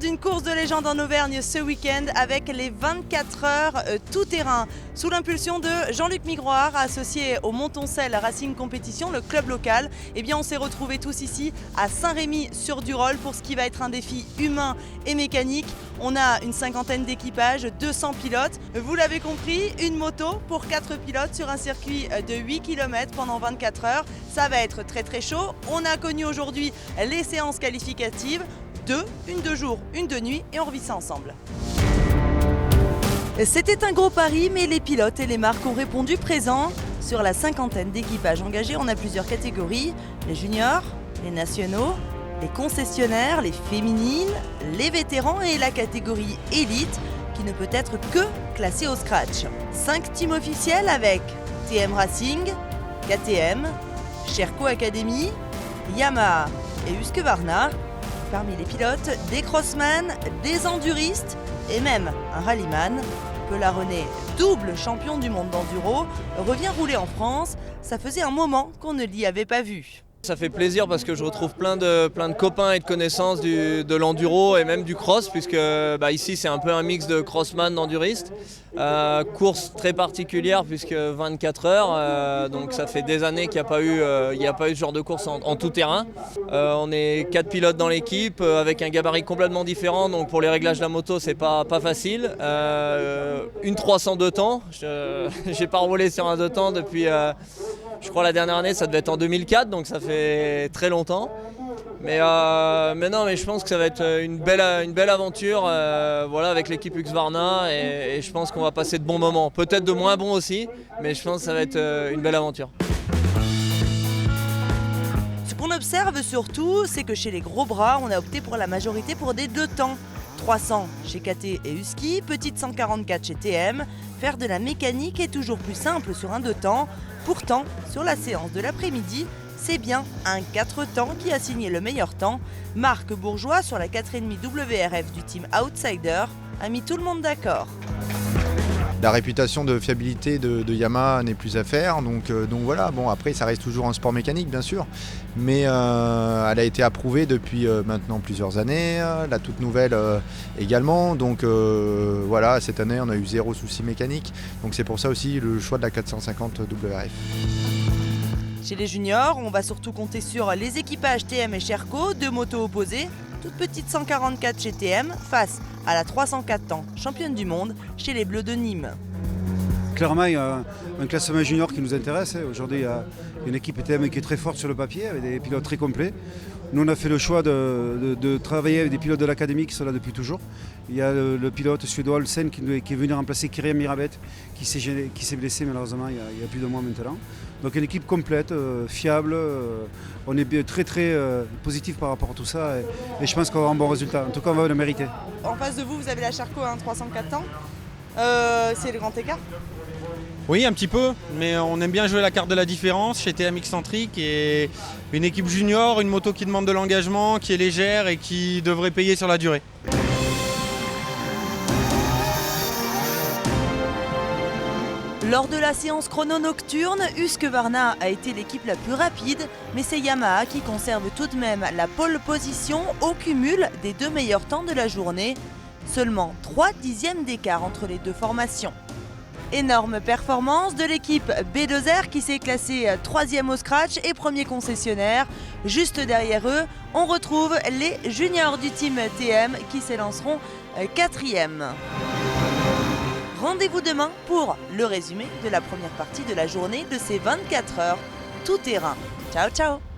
d'une course de légende en Auvergne ce week-end avec les 24 heures tout-terrain. Sous l'impulsion de Jean-Luc Migroire, associé au Montoncel Racing Compétition, le club local, eh bien on s'est retrouvés tous ici à Saint-Rémy-sur-Durol pour ce qui va être un défi humain et mécanique. On a une cinquantaine d'équipages, 200 pilotes. Vous l'avez compris, une moto pour 4 pilotes sur un circuit de 8 km pendant 24 heures. Ça va être très très chaud. On a connu aujourd'hui les séances qualificatives. Une de jour, une de nuit, et on revit ça ensemble. C'était un gros pari, mais les pilotes et les marques ont répondu présent. Sur la cinquantaine d'équipages engagés, on a plusieurs catégories. Les juniors, les nationaux, les concessionnaires, les féminines, les vétérans et la catégorie élite, qui ne peut être que classée au scratch. 5 teams officiels avec TM Racing, KTM, Sherco Academy, Yamaha et Husqvarna. Parmi les pilotes, des crossman, des enduristes et même un rallyman. Pela René, double champion du monde d'enduro, revient rouler en France. Ça faisait un moment qu'on ne l'y avait pas vu. Ça fait plaisir parce que je retrouve plein de copains et de connaissances de l'enduro et même du cross, puisque ici c'est un peu un mix de crossman, d'enduriste. Course très particulière puisque 24 heures, donc ça fait des années qu'il n'y a pas eu ce genre de course en tout terrain. On est 4 pilotes dans l'équipe avec un gabarit complètement différent, donc pour les réglages de la moto c'est pas facile. Une 302 temps, j'ai pas roulé sur un 2 temps depuis... je crois la dernière année ça devait être en 2004, donc ça fait très longtemps. Mais je pense que ça va être une belle aventure avec l'équipe Husqvarna et je pense qu'on va passer de bons moments. Peut-être de moins bons aussi, mais je pense que ça va être une belle aventure. Ce qu'on observe surtout, c'est que chez les gros bras, on a opté pour la majorité pour des 2 temps. 300 chez KT et Husky, petite 144 chez TM. Faire de la mécanique est toujours plus simple sur un 2 temps. Pourtant, sur la séance de l'après-midi, c'est bien un 4 temps qui a signé le meilleur temps. Marc Bourgeois, sur la 4,5 WRF du team Outsider, a mis tout le monde d'accord. La réputation de fiabilité de Yamaha n'est plus à faire, donc voilà. Bon, après ça reste toujours un sport mécanique bien sûr, mais elle a été approuvée depuis maintenant plusieurs années, la toute nouvelle également, donc voilà, cette année on a eu 0 souci mécanique, donc c'est pour ça aussi le choix de la 450 WRF. Chez les juniors, on va surtout compter sur les équipages TM et Sherco, 2 motos opposées. Toute petite 144 chez TM face à la 304 temps, championne du monde chez les Bleus de Nîmes. Clairement, il y a un classement junior qui nous intéresse. Aujourd'hui, il y a une équipe TM qui est très forte sur le papier, avec des pilotes très complets. Nous, on a fait le choix de travailler avec des pilotes de l'académie qui sont là depuis toujours. Il y a le pilote suédois Olsen qui est venu remplacer Kyrian Mirabet, qui s'est blessé malheureusement il y a plus de mois maintenant. Donc une équipe complète, fiable. On est très positif par rapport à tout ça et je pense qu'on va avoir un bon résultat. En tout cas, on va le mériter. En face de vous, vous avez la Sherco 304 temps. C'est le grand écart ? Oui, un petit peu, mais on aime bien jouer la carte de la différence chez TM Excentric et une équipe junior, une moto qui demande de l'engagement, qui est légère et qui devrait payer sur la durée. Lors de la séance chrono nocturne, Husqvarna a été l'équipe la plus rapide, mais c'est Yamaha qui conserve tout de même la pole position au cumul des 2 meilleurs temps de la journée. Seulement 3 dixièmes d'écart entre les 2 formations. Énorme performance de l'équipe B2R qui s'est classée 3e au scratch et 1er concessionnaire. Juste derrière eux, on retrouve les juniors du team TM qui s'élanceront 4e. Rendez-vous demain pour le résumé de la première partie de la journée de ces 24 heures tout terrain. Ciao ciao!